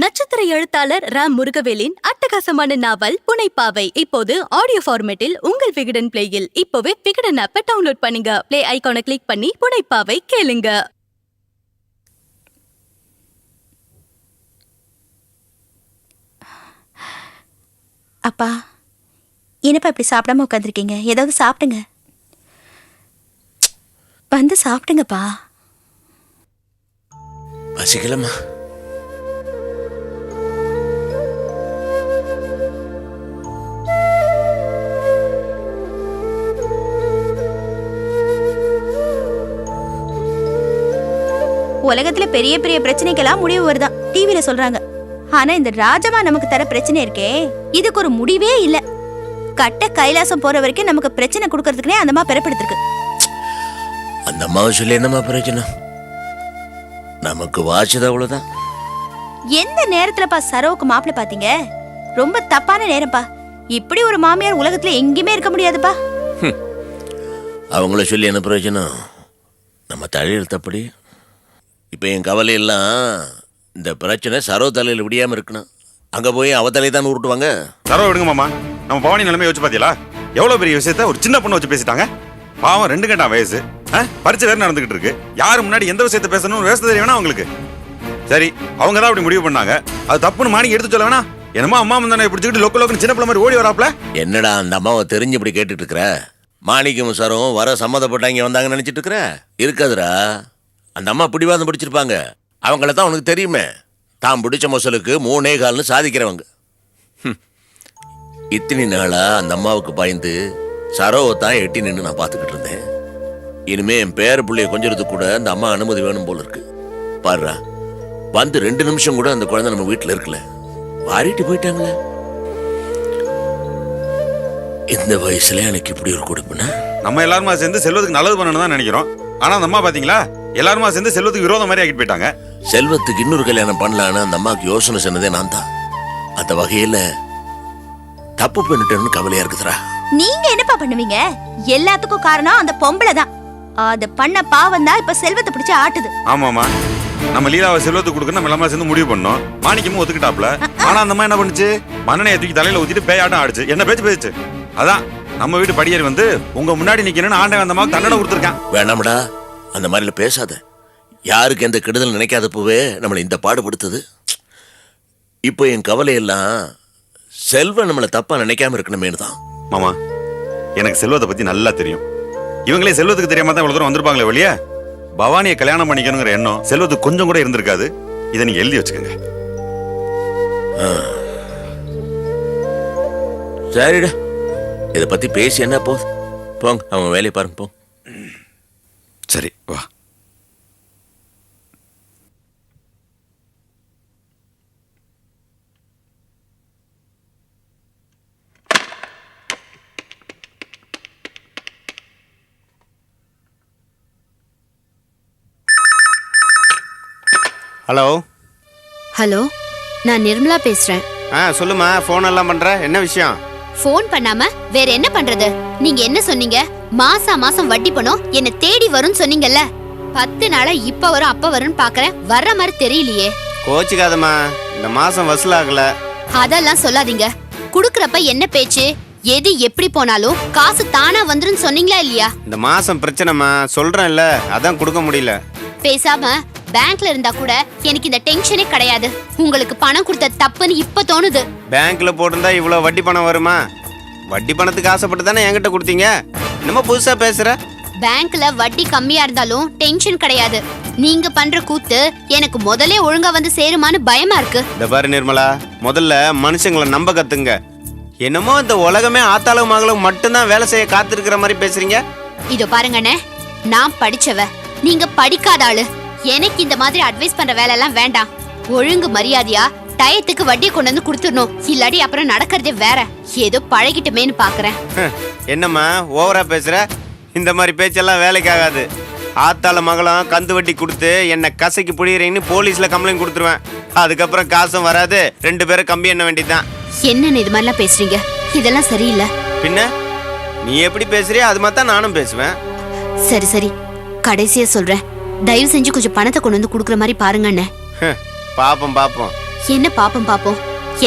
நட்சத்திர எழுத்தாளர் ராம் முருகவேலின் அட்டகாசமான நாவல் புனைப்பாவை இப்போது ஆடியோ ஃபார்மேட்டில் உங்கள் விகடன் பிளேயில். இப்போவே விகடன் ஆப்பை டவுன்லோட் பண்ணுங்க. பிளே ஐகானை கிளிக் பண்ணி புனைப்பாவை கேளுங்க. அப்பா, என்னப்பா இப்படி சாப்பிடாம உட்காந்துருக்கீங்க? ஏதாவது சாப்பிடுங்க. வந்து சாப்பிடுங்கப்பா. பசிக்கலம்மா. உலகத்துல பெரிய பெரிய பிரச்சனைக்கெல்லாம் முடிவு வருதான் டிவில சொல்றாங்க. ஆனா இந்த ராஜமா நமக்கு தர பிரச்சனை இருக்கே, இதுக்கு ஒரு முடிவே இல்ல. கட்ட கைலாசம் போற வரைக்கும் நமக்கு பிரச்சனை கொடுக்கறதுக்குனே அந்த அம்மா பெறப்படுத்திருக்கு. அந்த அம்மாவை சொல்லி என்னம்மா பிரச்சனை? நமக்கு வாச்சது அவ்வளவுதான். எந்த நேரத்துலப்பா சரோவுக்கு மாப்பிள்ள பாத்தீங்க? ரொம்ப தப்பான நேரம்ப்பா. இப்படி ஒரு மாமியார் உலகத்துல எங்கேயுமே இருக்க முடியாதுப்பா. அவங்கள சொல்லி என்ன பிரயோஜனம்? நம்ம தலையெழுத்தப்படி. இப்போ என் கவலையெல்லாம் இந்த பிரச்சனை சரோ தலையில் விடியாமல் இருக்கணும். அங்கே போய் அவ தலையை தான் உருட்டுவாங்க. சரோ விடுங்க மாமா. நம்ம பவானி நிலைமை யோசிச்சு பார்த்தீங்களா? எவ்வளோ பெரிய விஷயத்த ஒரு சின்ன பொண்ணு வச்சு பேசிட்டாங்க. பாவம் 2 கண்டா வயசு, பரிச்சை வேறு நடந்துகிட்டு இருக்கு. யாரு முன்னாடி எந்த விஷயத்த பேசணும்னு பேச தெரியவேனா அவங்களுக்கு? சரி, அவங்க தான் அப்படி முடிவு பண்ணாங்க. அது தப்புன்னு மாணிக்கு எடுத்து சொல்ல வேணா? என்னமோ அம்மா முந்தானே பிடிச்சிக்கிட்டு லொக்கு லொக்குன்னு சின்ன பிள்ளை மாதிரி ஓடி வராப்ல. என்னடா அந்த அம்மாவை தெரிஞ்சு இப்படி கேட்டுட்டு இருக்கிற? மாணிக்கும் சரும் வர சம்மதப்பட்டாங்க வந்தாங்கன்னு நினைச்சிட்டு இருக்கிற? இருக்காதுரா. அந்த அம்மா பிடிவாதம் பிடிச்சிருப்பாங்க. அவங்கள தான் உனக்கு தெரியுமே, தான் பிடிச்ச மொசலுக்கு 3 கால்னு சாதிக்கிறவங்க. இத்தனை நாளா அந்த அம்மாவுக்கு பாய்ந்து சரோவை தான் எட்டி நின்று நான் பார்த்துக்கிட்டு இருந்தேன். இனிமே என் பேர பிள்ளைய கொஞ்சிறதுக்கு கூட அந்த அம்மா அனுமதி வேணும் போல இருக்கு. பாருடா, வந்து 2 நிமிஷம் கூட அந்த குழந்தை நம்ம வீட்டில் இருக்கல, வாரிட்டு போயிட்டாங்களே. இந்த வயசுல எனக்கு இப்படி ஒரு கொடுப்புனா? நம்ம எல்லாருமா சேர்ந்து செல்வத்துக்கு நல்லது பண்ணணும் தான் நினைக்கிறோம். ஆனா அந்த அம்மா பாத்தீங்களா, எல்லாருமா சேர்ந்து செல்வத்துக்கு விரோதம் மாதிரி ஆக்கிட்டு போயிட்டாங்க. செல்வத்துக்கு இன்னொரு கல்யாணம் பண்ணலான்னு அந்த அம்மாவுக்கு யோசனை சொன்னதே நான் தான். அந்த வகையில தப்பு பண்ணிட்டேன்னு கவலையா இருக்குதுரா. நீங்க என்னப்பா பண்ணுவீங்க? எல்லாத்துக்கும் காரணம் அந்த பொம்பளை தான். அது பண்ண பாவம் தான் இப்ப செல்வத்தை பிடிச்சு ஆட்டுது. ஆமாமா, நம்ம லீலாவை செல்வத்துக்கு கொடுக்க நம்ம எல்லாமே சேர்ந்து முடிவு பண்ணோம். மாணிக்கமும் ஒத்துக்கிட்டாப்ல. ஆனா அந்த அம்மா என்ன பண்ணுச்சு? மண்ணெண்ணெயை தூக்கி தலையில ஊத்திட்டு பேயாட்டம் ஆடுச்சு. என்ன பேச்சு பேச்சு? அதான் நம்ம வீட்டு படியேறி வந்து உங்க முன்னாடி நிக்கணும்னு ஆண்டவன் அந்த அம்மாவுக்கு தண்டனை கொடுத்துருக்கான். வேணாமடா, அந்த மாதிரில பேசாத. யாருக்கு எந்த கெடுதல் நினைக்காதப்பவே நம்மளை இந்த பாடுபடுத்துது. இப்போ என் கவலையெல்லாம் செல்வம் நம்மளை தப்பா நினைக்காம இருக்கணுமேனு தான். மாமா, எனக்கு செல்வத்தை பத்தி நல்லா தெரியும். இவங்களே செல்வத்துக்கு தெரியாம தான் இவ்வளவு தூரம் வந்திருப்பாங்களே வெளியே. பவானியை கல்யாணம் பண்ணிக்கணுங்கிற எண்ணம் செல்வத்துக்கு கொஞ்சம் கூட இருந்திருக்காது. இதை நீங்க எழுதி வச்சுக்கோங்க. சரிடா, இதை பத்தி பேசி என்ன போகுது? போங்க, அவன் வேலையை பாருங்க. போ. சரி, வா. ஹலோ. ஹலோ, நான் நிர்மலா பேசுறேன். சொல்லுமா. ஃபோன் எல்லாம் பண்ற, என்ன விஷயம்? ஃபோன் பண்ணாம வேற என்ன பண்றது? நீங்க என்ன சொன்னீங்க? மாசம் வட்டி பணம் என்ன தேடி வரும்னு சொன்னீங்கல்ல. 10 நாளா இப்ப வரும் அப்ப வரும்னு பாக்குறேன், வர்ற மாதிரி தெரியலையே. கோச்சிக்காதம்மா, இந்த மாசம் வசூலாகல. அதெல்லாம் சொல்லாதீங்க. குடுக்கறப்ப என்ன பேச்சு? எது எப்படி போனாலும் காசு தானா வந்துரும் சொன்னீங்களா இல்லையா? இந்த மாசம் பிரச்சனைமா, சொல்றேன்ல, அதான் கொடுக்க முடியல. பேசாம பேங்க்ல இருந்தா கூட எனக்கு இந்த டென்ஷனே கிடையாது. உங்களுக்கு பணம் கொடுத்த தப்புன்னு இப்ப தோணுது. பேங்க்ல போட்டிருந்தா இவ்வளவு வட்டி பணம் வருமா? வட்டி பணத்துக்கு ஆசைப்பட்டு தானே என்கிட்ட கொடுத்தீங்க. என்னமோ புதுசா பேசுற. பேங்க்ல வட்டி கம்மியா இருந்தாலும் டென்ஷன் கிடையாது. நீங்க பண்ற கூத்து எனக்கு முதல்ல ஒழுங்கா வந்து சேருமான்னு பயமா இருக்கு. இந்த பாரு நிர்மலா, முதல்ல மனுஷங்களை நம்ப கத்துங்க. என்னமோ இந்த உலகமே ஆத்தாளும் மகளும் மட்டும்தான் வேலை செய்ய காத்திருக்கிற மாதிரி பேசுறீங்க. இதோ பாருங்கண்ணே, நான் படிச்சவ, நீங்க படிக்காத ஆளு. எனக்கு இந்த மாதிரி அட்வைஸ் பண்ற வேலை எல்லாம் வேண்டாம். ஒழுங்கு மரியாதையா டயத்துக்கு வட்டியை கொண்டு வந்து கொடுத்துடணும். இல்லாடி அப்புறம் நடக்கிறதே வேற. ஏதோ பழகிட்டுமேன்னு பாக்குறேன். என்னம்மா ஓவரா பேசுற? இந்த மாதிரி பேச்செல்லாம் வேலைக்கு ஆகாது. ஆத்தாள மகளும் கந்து வட்டி கொடுத்து என்ன கசைக்கு புழியறீங்கன்னு போலீஸ்ல கம்ப்ளைண்ட் கொடுத்துருவேன். அதுக்கப்புறம் காசும் வராது, 2 பேரும் கம்பி எண்ண வேண்டியதுதான். என்னன்னு இது மாதிரிலாம் பேசுறீங்க? இதெல்லாம் சரியில்லை. பின்ன நீ எப்படி பேசுறியோ அது மாதிரி தான் நானும் பேசுவேன். சரி சரி, கடைசியா சொல்றேன், தயவு செஞ்சு கொஞ்சம் பணத்தை கொண்டு வந்து குடுக்குற மாதிரி பாருங்க அண்ணே. பாப்போம் பாப்போம். என்ன பாப்போம் பாப்போம்,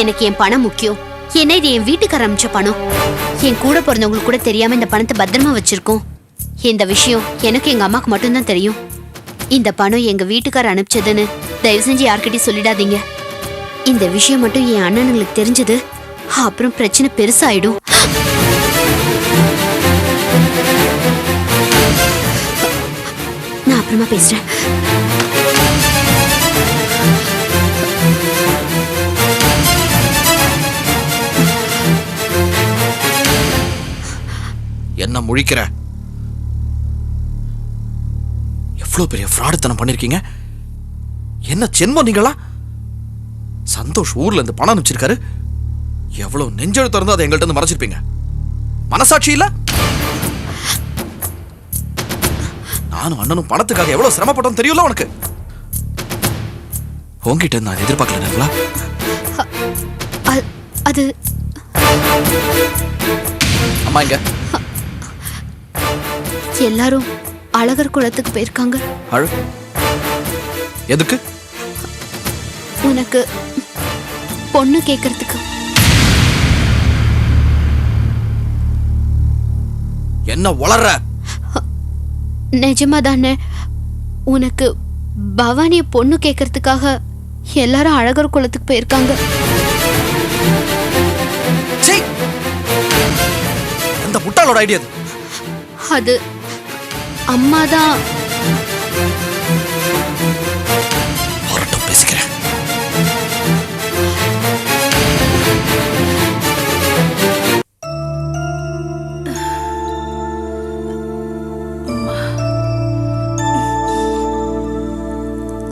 எனக்கு என் பணம் முக்கியம். என்ன இது என் வீட்டுக்கார அமிச்ச பணம். என் கூட பிறந்தவங்களுக்கு கூட தெரியாம இந்த பணத்தை பத்திரமா வச்சிருக்கோம். இந்த விஷயம் எனக்கு எங்க அம்மாக்கு மட்டும்தான் தெரியும். இந்த பணம் எங்க வீட்டுக்கார அனுப்பிச்சதுன்னு தயவு செஞ்சு யார்கிட்டயும் சொல்லிடாதீங்க. இந்த விஷயம் மட்டும் என் அண்ணனுங்களுக்கு தெரிஞ்சது அப்புறம் பிரச்சனை பெருசாயிடும். நான் அப்புறமா பேசுறேன். என்ன முழிக்கிற? எவ்வளவு பெரிய ஃப்ராடுத்தனம் பண்ணிருக்கீங்க. என்ன ஜென்மம் நீங்களா? சந்தோஷ் ஊர்ல இருந்து பணம் அனுப்பிச்சிருக்காரு. எவ்வளவு நெஞ்செழுத்து திறந்து அதை எங்கள்கிட்ட இருந்து மறைச்சிருப்பீங்க. மனசாட்சி இல்ல? நானும் அண்ணனும் பணத்துக்காக எவ்வளவு சிரமப்பட்டோம் தெரியும்ல உனக்கு. உங்ககிட்ட நான் எதிர்பார்க்கல. அது அம்மா இங்க எல்லாரும் அழகர் குளத்துக்கு போயிருக்காங்க. எதுக்கு? உனக்கு பொண்ணு கேக்குறதுக்கு. என்ன வளர்ற? நிஜமாதானே, உனக்கு பவானிய பொண்ணு கேக்குறதுக்காக எல்லாரும் அழகர் குளத்துக்கு போயிருக்காங்க. அந்த முட்டாளோட ஐடியா அது அம்மாதான். வரட்டும், பேசிக்கிறேன்.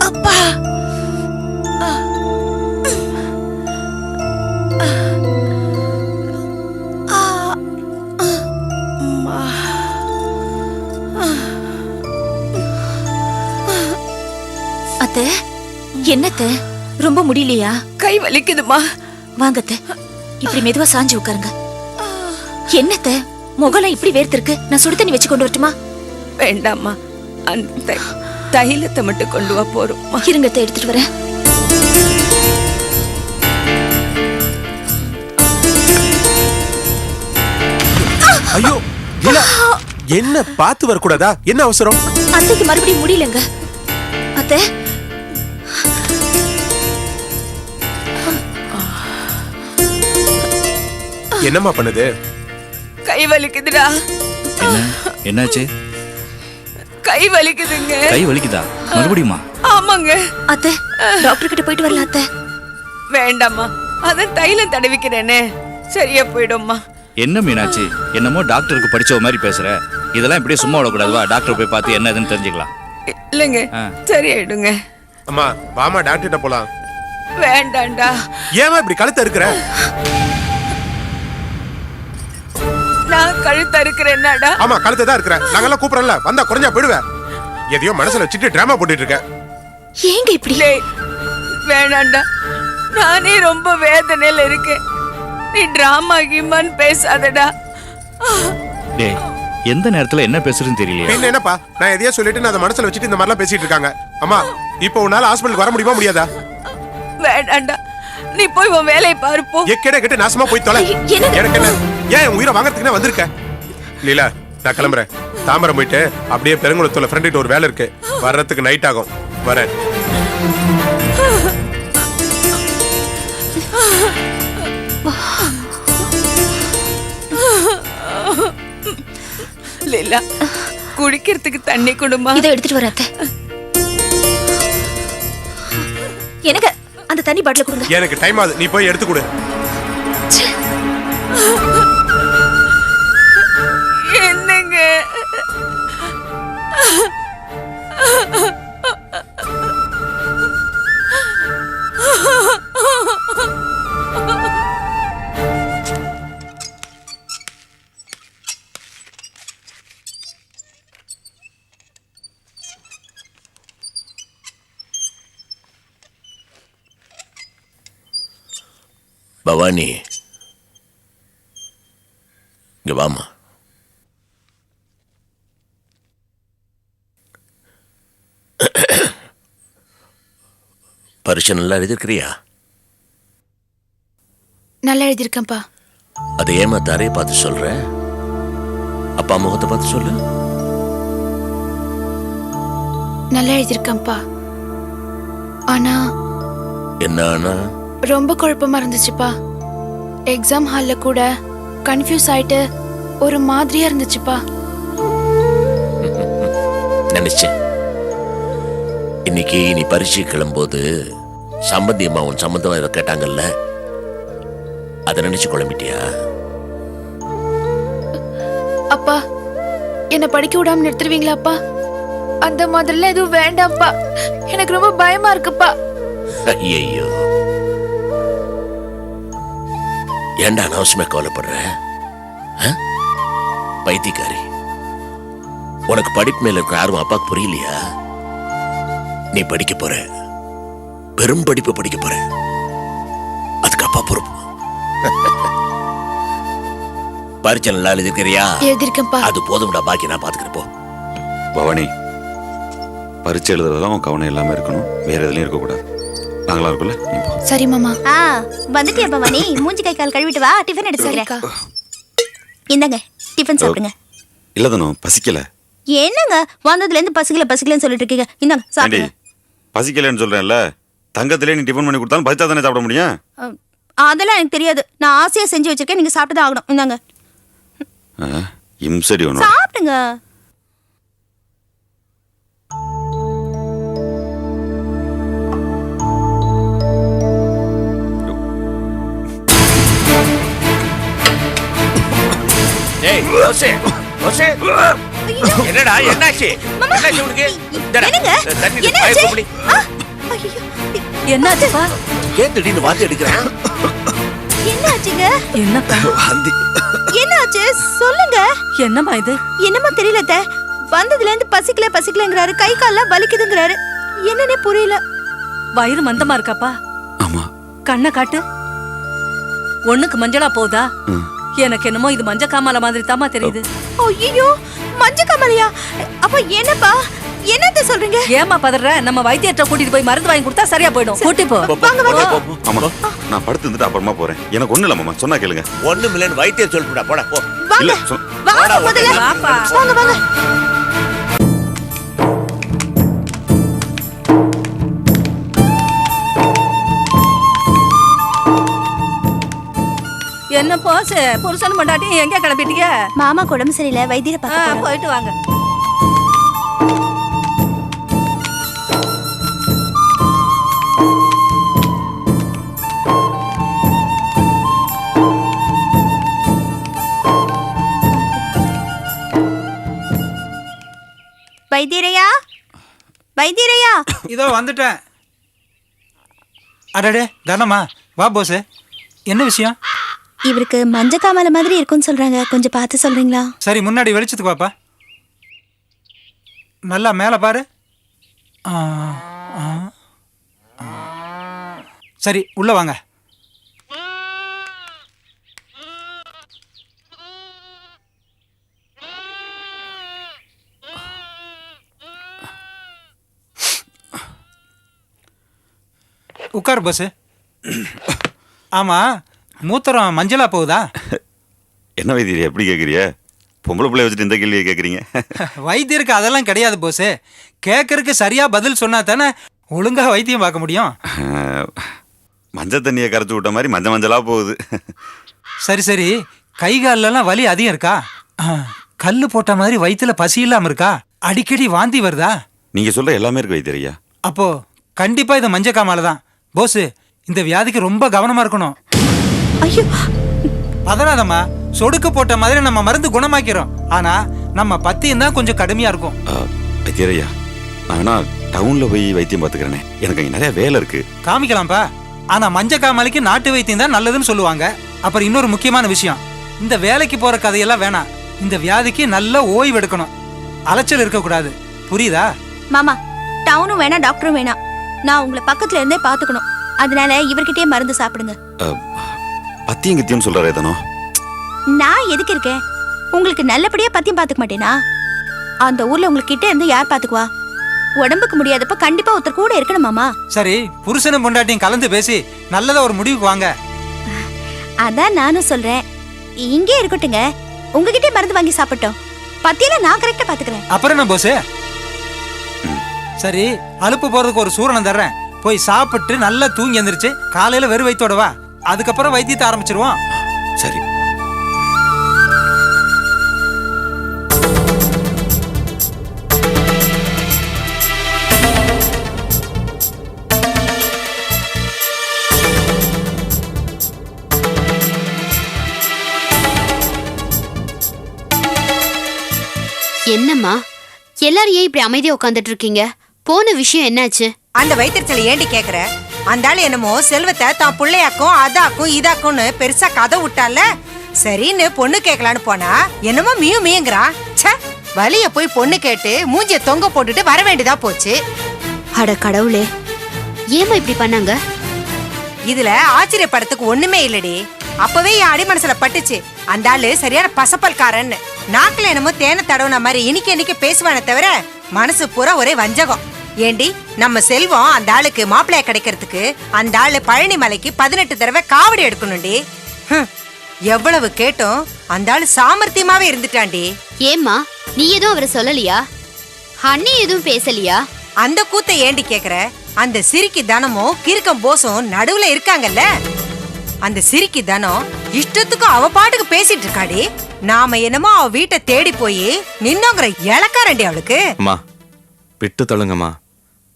அப்பா, அத்தை, என்னத்த ரொம்ப முடியலையா? கை வலிக்குதுமா. வாங்கத்த, இப்படி மெதுவா சாஞ்சு உட்காருங்க. என்னத்த முகலாம் இப்படி வேர்த்திருக்கு? நான் சுடு தண்ணி வச்சு கொண்டு வரட்டுமா? வேண்டாம்மா, அந்த தைலத்தை மட்டும் கொண்டு வா போறோம். இருங்க அத்தை, எடுத்துட்டு வரேன். ஐயோ இல்ல, என்ன பார்த்து வரக்கூடாதா? என்ன அவசரம்? அத்தைக்கு மறுபடியும் முடியலங்க. அத்தை, என்னம்மா பண்ணுது? கை வலிக்குதுடா. என்னாச்சு? கை வலிக்குதுங்க. கை வலிக்குதா? மறுபடியுமா? ஆமாங்க. அத்தை, டாக்டர் கிட்ட போயிட்டு வரல அத்தை? வேண்டாம்மா, அதான் தைலம் தடவிக்கிறேனே, சரியா போயிடும்மா. என்ன மீனாட்சி, என்னமோ டாக்டருக்கு படிச்ச மாதிரி பேசுற. இதெல்லாம் இப்படியே சும்மா விடக்கூடாதுவா? டாக்டர் போய் பார்த்து என்ன ஏதுன்னு தெரிஞ்சுக்கலாம். இல்லைங்க, சரியாயிடுங்க. அம்மா வாமா, டாக்டர்கிட்ட போலாம். வேண்டாண்டா. ஏமா இப்படி கழுத்த இருக்கிற? நான் கழுத்த இருக்கிறேன்னாடா? ஆமா, கழுத்த தான் இருக்கிற. நாங்கெல்லாம் கூப்பிடல, வந்தா குறைஞ்சா போயிடுவேன். எதையோ மனசுல வச்சுட்டு டிராமா போட்டுட்டு இருக்க. ஏங்க இப்படி? வேணாண்டா, நானே ரொம்ப வேதனையில இருக்கேன். நீ டிராமா கிமான்னு பேசாதடா. டேய், எந்த நேரத்துல என்ன பேசுறதுன்னு தெரியலையே. பின்ன என்னப்பா, நான் எதையோ சொல்லிட்டு நான் அதை மனசுல வச்சுட்டு இந்த மாதிரிலாம் பேசிட்டு இருக்காங்க. அம்மா, இப்போ உன்னால ஹாஸ்பிட்டலுக்கு வர முடியுமா முடியாதா? வேண்டாண்டா, நீ போய் உன் வேலையை பாரு போ. எக்கேட கெட்டு நாசமா போய் தொலை. எனக்கு என்ன, ஏன் உயிரை வாங்கறதுக்குன்னு வந்திருக்க? லீலா, நான் கிளம்புறேன். தாம்பரம் போயிட்டு அப்படியே பெருங்குளத்தூர்ல ஃப்ரெண்ட் ஒரு வேலை இருக்கு, வர்றதுக்கு நைட் ஆகும். வரேன். லீலா, குடிக்கிறதுக்கு தண்ணி கொடுமா. இதை எடுத்துட்டு வர அத்தை. எனக்கு அந்த தண்ணி பாட்டில கொடுங்க. எனக்கு டைம் ஆகுது, நீ போய் எடுத்து கொடு. என்னங்க? பவானி, இங்க வாமா. பரீட்சை நல்லா எழுதிருக்கிறியா? நல்லா எழுதியிருக்கேன்ப்பா. அதை ஏமா தாரையை பார்த்து சொல்ற? அப்பா முகத்தை பார்த்து சொல்லு. நல்லா எழுதியிருக்கேன்ப்பா. ஆனா என்ன ஆனா? ரொம்ப குழப்பமா இருந்துச்சுப்பா. எக்ஸாம் ஹால்ல கூட கன்ஃபியூஸ் ஆயிட்டு ஒரு மாதிரியா இருந்துச்சுப்பா. நினைச்சேன் இன்னைக்கு நீ பரீட்சை கிளம்போது சம்பந்தி அம்மா உன் சம்பந்தமா இதை கேட்டாங்கல்ல, அதை நினைச்சு குழம்பிட்டியா? அப்பா என்ன படிக்க விடாம நிறுத்துருவீங்களாப்பா? அந்த மாதிரிலாம் எதுவும் வேண்டாம்ப்பா. எனக்கு ரொம்ப பயமா இருக்குப்பா. ஐயோ, ஏண்டா அனாவசியமா கவலைப்படுற? பைத்தியக்காரி, உனக்கு படிப்பு மேல இருக்க ஆர்வம் அப்பாக்கு புரியலையா? நீ படிக்க போற, பெரும் படிப்பு படிக்க போற, அதுக்கு அப்பா பொறுப்பு. பரீட்சை நல்லா எழுதிருக்கிறியா? எழுதிருக்கேன்ப்பா. அது போதும்டா, பாக்கி நான் பாத்துக்கிறப்போ. பவானி, பரீட்சை எழுதுறதுலாம் உன் கவனம் எல்லாமே இருக்கணும், வேற எதுலையும் இருக்கக்கூடாது. நாங்களா இருக்குல்ல, நீ போ. சரி மாமா. வந்துட்டியா பவானி? மூஞ்சி கை கால் கழுவிட்டு வா, டிஃபன் எடுத்து சரிக்கா. இந்தாங்க டிஃபன் சாப்பிடுங்க. இல்ல தானோ, பசிக்கல. என்னங்க வந்ததுல இருந்து பசிக்கலன்னு சொல்லிட்டு இருக்கீங்க? இந்தாங்க ஏண்டி, சாப்பிடுங்க. பசிக்கலன்னு சொல்றேன்ல, தங்கத்திலே நீ டிஃபன் பண்ணி கொடுத்தாலும் பசிச்சா தானே சாப்பிட முடியும். அதெல்லாம் எனக்கு தெரியாது. நான் ஆசையா செஞ்சு வச்சிருக்கேன், நீங்க சாப்பிட்டு தான் ஆகணும். இந்தாங்க இம்சடி ஒன்று. சாப்பிடுங்க. ஏய் ரோசே, ரோசே, என்னடா என்னாச்சு? என்னாச்சு உனக்கு? என்னங்க? தண்ணி என்னாச்சு? பாய்ப்பு முடி. என்னாச்சுப்பா? ஏன் திடீர்னு வாந்தி எடுக்கிறேன்? என்னாச்சுங்க? என்னப்பா? என்னாச்சு சொல்லுங்க. என்னம்மா இது? என்னமா தெரியல அத்தை. வந்ததுல இருந்து பசிக்கலங்கிறாரு, கை கால்லாம் வலிக்குதுங்கிறாரு. என்னன்னே புரியல. வயிறு மந்தமா இருக்காப்பா? ஆமா. கண்ணை காட்டு. ஒண்ணுக்கு மஞ்சளா போதா? எனக்கு என்னமோ இது மஞ்ச காமால மாதிரி தாமா தெரியுது. ஐயோ, மஞ்ச காமாலையா? அப்ப என்னப்பா, என்னத்த சொல்றீங்க? ஏமா பதற? நம்ம வைத்தியத்தை கூட்டிட்டு போய் மருந்து வாங்கி கொடுத்தா சரியா போயிடும். கூட்டி போ. ஆமா, நான் படுத்து இருந்துட்டு அப்புறமா போறேன். எனக்கு ஒண்ணு இல்ல மாமா, சொன்னா கேளுங்க. ஒண்ணும் இல்லைன்னு வைத்தியம் சொல்லிவிடா, போடா போ. இல்ல வாங்க முதல்ல. வாப்பா. வாங்க வாங்க. என்ன போஸ், புருஷன் மண்டாட்டி எங்க கிளம்பிட்டீங்க? மாமா உடம்பு சரியில்லை, வைத்தியரை பார்க்க போறோம். போயிட்டு வாங்க. வைத்தியரையா, வைத்தியரையா. இதோ வந்துட்டேன். அடடே தனமா, வா போஸ். என்ன விஷயம்? இவருக்கு மஞ்ச காமால மாதிரி இருக்குன்னு சொல்றாங்க, கொஞ்சம் பார்த்து சொல்றீங்களா? சரி, முன்னாடி வெளிச்சத்துக்கு வாப்பா. நல்லா மேலே பாரு. சரி, உள்ள வாங்க. உட்கார் போஸ். ஆமா, மூத்திரம் மஞ்சளா போகுதா? என்ன வைத்தியர் எப்படி கேட்குறிய? பொம்பளை பிள்ளைய வச்சுட்டு இந்த கேள்வியை கேட்குறீங்க? வைத்தியருக்கு அதெல்லாம் கிடையாது போஸ். கேட்கறதுக்கு சரியா பதில் சொன்னா தானே ஒழுங்கா வைத்தியம் பார்க்க முடியும். மஞ்சள் தண்ணியை கரைச்சி விட்ட மாதிரி மஞ்சளா போகுது. சரி சரி, கை காலெல்லாம் வலி அதிகம் இருக்கா? கல்லு போட்ட மாதிரி வயிற்றுல பசி இல்லாம இருக்கா? அடிக்கடி வாந்தி வருதா? நீங்க சொல்ற எல்லாமே இருக்கு வைத்தியரையா. அப்போ கண்டிப்பா இது மஞ்ச காமால தான் போஸ். இந்த வியாதிக்கு ரொம்ப கவனமா இருக்கணும். ஐயோ, பதறாதம்மா. சொடுக்கு போட்ட மாதிரி நம்ம மருந்து குணமாக்கிறோம். ஆனா நம்ம பத்தியம் தான் கொஞ்சம் கடுமையா இருக்கும். வைத்தியரையா, நான் வேணா டவுன்ல போய் வைத்தியம் பார்த்துக்கிறேனே, எனக்கு அங்கே நிறைய வேலை இருக்கு. காமிக்கலாம்ப்பா. ஆனா மஞ்ச காமாலைக்கு நாட்டு வைத்தியம் தான் நல்லதுன்னு சொல்லுவாங்க. அப்புறம் இன்னொரு முக்கியமான விஷயம், இந்த வேலைக்கு போற கதையெல்லாம் வேணாம். இந்த வியாதிக்கு நல்ல ஓய்வு எடுக்கணும், அலைச்சல் இருக்கக்கூடாது. புரியுதா? மாமா, டவுனும் வேணாம், டாக்டரும் வேணாம். நான் உங்களை பக்கத்துல இருந்தே பாத்துக்கணும். அதனால இவர்கிட்டயே மருந்து சாப்பிடுங்க. பத்தியம் கித்தியம் சொல்றாரு தானோ? நான் எதுக்கு இருக்கேன்? உங்களுக்கு நல்லபடியா பத்தியம் பாத்துக்க மாட்டேனா? அந்த ஊர்ல உங்களுக்கு கிட்ட இருந்து யார் பாத்துக்குவா? உடம்புக்கு முடியாதப்ப கண்டிப்பா ஒருத்தர் கூட இருக்கணும் மாமா. சரி, புருஷனும் பொண்டாட்டியும் கலந்து பேசி நல்லதா ஒரு முடிவுக்கு வாங்க. அதான் நானும் சொல்றேன், இங்கே இருக்கட்டுங்க, உங்ககிட்ட மருந்து வாங்கி சாப்பிட்டோம். பத்தியெல்லாம் நான் கரெக்டா பாத்துக்கிறேன். அப்புறம் என்ன போஸ்? சரி, அலுப்பு போறதுக்கு ஒரு சூரணம் தர்றேன். போய் சாப்பிட்டு நல்லா தூங்கி எந்திரிச்சு காலையில வெறும் வயித்தோட வா. அதுக்கப்புறம் வைத்தியத்தை ஆரம்பிச்சிருவோம். சரி. என்னம்மா எல்லாரும் ஏன் இப்படி அமைதியா உட்காந்துட்டு இருக்கீங்க? போன விஷயம் என்னாச்சு? அந்த வயிற்றுச்சலை ஏண்டி கேக்குற? அந்த ஆள் என்னமோ செல்வத்தை தான் பிள்ளையாக்கும் அதாக்கும் இதாக்கும்னு பெருசா கதை விட்டால. சரின்னு பொண்ணு கேட்கலான்னு போனா என்னமோ மீயுங்கிறான். ச்சே, வலிய போய் பொண்ணு கேட்டு மூஞ்சிய தொங்க போட்டுட்டு வர வேண்டியதா போச்சு. அட கடவுளே, ஏமா இப்படி பண்ணாங்க? இதுல ஆச்சரியப்படத்துக்கு ஒண்ணுமே இல்லடி. அப்பவே என் அடி மனசுல பட்டுச்சு, அந்த ஆளு சரியான பசப்பல்காரன்னு. நாக்குல என்னமோ தேனை தடவுன மாதிரி இன்னைக்கு பேசுவானே தவிர மனசு பூரா ஒரே வஞ்சகம். ஏண்டி, நம்ம செல்வம் அந்த ஆளுக்கு மாப்பிள்ளைய கிடைக்கிறதுக்கு அந்த ஆளு பழனி மலைக்கு 18 தடவை காவடி எடுக்கணும்டி. எவ்வளவு கேட்டோம், அந்த ஆளு சாமர்த்தியமாவே இருந்துட்டாண்டி. ஏம்மா, நீ எதுவும் அவரை சொல்லலையா? அண்ணி எதுவும் பேசலையா? அந்த கூத்தை ஏண்டி கேக்குற? அந்த சிரிக்கி தானமும் கிறுக்கம் போசும் நடுவுல இருக்காங்கல்ல. அந்த சிரிக்கி தானம் இஷ்டத்துக்கும் அவ பாட்டுக்கு பேசிட்டு இருக்காடி. நாம என்னமோ அவ வீட்டை தேடி போய் நின்னோங்கிற இலக்காரண்டி அவளுக்கு. அம்மா விட்டு தள்ளுங்கம்மா,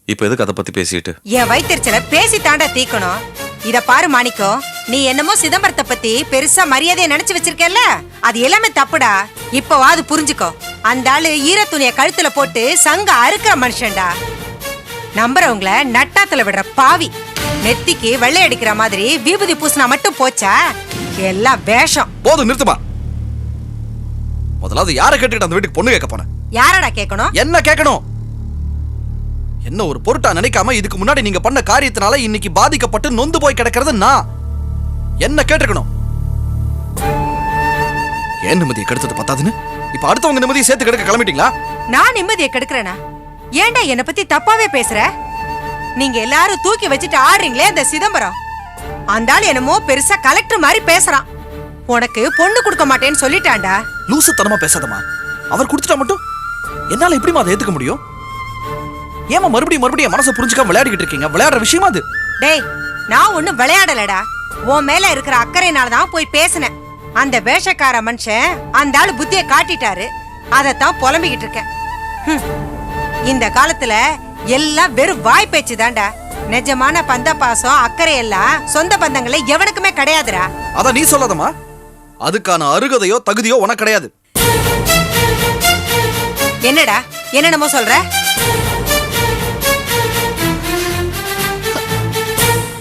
இப்ப எதுக்கு அதை பத்தி பேசிட்டு? என் வயிற்றுச்சல பேசி தாண்டா தீக்கணும். இத பாரு மாணிக்கம், நீ என்னமோ சிதம்பரத்தை பத்தி பெருசா மரியாதையை நினைச்சு வச்சிருக்கல, அது எல்லாமே தப்புடா. இப்பவாது புரிஞ்சுக்கோ. அந்த ஆளு ஈர துணிய கழுத்துல போட்டு சங்க அறுக்கிற மனுஷன்டா. நம்புறவங்கள நட்டாத்துல விடுற பாவி. நெத்திக்கு வெள்ளை அடிக்கிற மாதிரி விபூதி பூசினா மட்டும் போச்சா? எல்லாம் வேஷம். போதும், நிறுத்துமா. முதலாவது யாரை கேட்டுக்கிட்டு அந்த வீட்டுக்கு பொண்ணு கேட்க போன? யாரடா கேட்கணும்? என்ன கேட்கணும்? என்ன ஒரு பொருட்டா நினைக்காம இதுக்கு முன்னாடி நீங்க பண்ண காரியத்தினால இன்னைக்கு பாதிக்கப்பட்டு நொந்து போய் கிடக்கிறது நான். என்ன கேட்டிருக்கணும்? ஏன் நிம்மதியை கெடுத்தது பத்தாதுன்னு இப்ப அடுத்தவங்க நிம்மதியை சேர்த்து கெடுக்க கிளம்பிட்டீங்களா? நான் நிம்மதியை கெடுக்கிறேனா? ஏன்டா என்ன பத்தி தப்பாவே பேசுற? நீங்க எல்லாரும் தூக்கி வச்சுட்டு ஆடுறீங்களே அந்த சிதம்பரம், அந்த ஆள் என்னமோ பெருசா கலெக்டர் மாதிரி பேசுறான். உனக்கு பொண்ணு கொடுக்க மாட்டேன்னு சொல்லிட்டான்டா. லூசுத்தனமா பேசாதமா. அவர் கொடுத்துட்டா மட்டும் என்னால எப்படிமா அதை ஏத்துக்க முடியும்? ஏமா மறுபடியும் மனசை புரிஞ்சுக்காம விளையாடிக்கிட்டு இருக்கீங்க? விளையாடுற விஷயமா அது? டேய், நான் ஒண்ணும் விளையாடலடா. உன் மேல இருக்கிற அக்கறையினாலதான் போய் பேசினேன். அந்த வேஷக்கார மனுஷன் அந்த ஆளு புத்திய காட்டிட்டாரு, அதத்தான் புலம்பிக்கிட்டு இருக்கேன். இந்த காலத்துல எல்லாம் வெறும் வாய் பேச்சு தான்டா. நிஜமான பந்த பாசம் அக்கறை எல்லாம் சொந்த பந்தங்கள எவனுக்குமே கிடையாதுடா. அத நீ சொல்லாதமா. அதுக்கான அருகதையோ தகுதியோ உனக்கு கிடையாது. என்னடா என்னென்னமோ சொல்ற?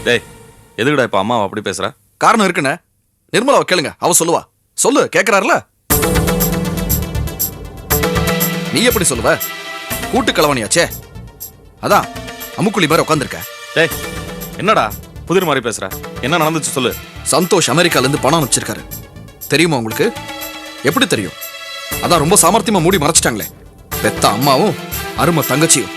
டேய், எதுக்குடா இப்ப அம்மா அப்படி பேசுற? காரணம் இருக்குன்னு நிர்மலாவை கேளுங்க, அவ சொல்லுவா. சொல்லு, கேக்குறாருல. நீ எப்படி சொல்லுவ? கூட்டு கலவணியாச்சே, அதான் அமுக்குழி மாதிரி உட்காந்துருக்க. டேய், என்னடா புதிர் மாதிரி பேசுற? என்ன நடந்துச்சு சொல்லு. சந்தோஷ் அமெரிக்கால இருந்து பணம் அனுப்பிச்சிருக்காரு. தெரியுமா உங்களுக்கு? எப்படி தெரியும்? அதான் ரொம்ப சாமர்த்தியமா மூடி மறைச்சிட்டாங்களே. பெத்த அம்மாவும் அருமை தங்கச்சியும்.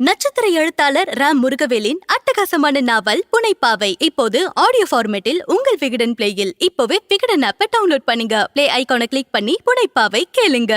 நட்சத்திர எழுத்தாளர் ராம் முருகவேலின் அட்டகாசமான நாவல் புனைப்பாவை இப்போது ஆடியோ ஃபார்மேட்டில் உங்கள் விகடன் பிளேயில். இப்போவே விகடன் ஆப்பை டவுன்லோட் பண்ணுங்க. பிளே ஐகானை கிளிக் பண்ணி புனைப்பாவை கேளுங்க.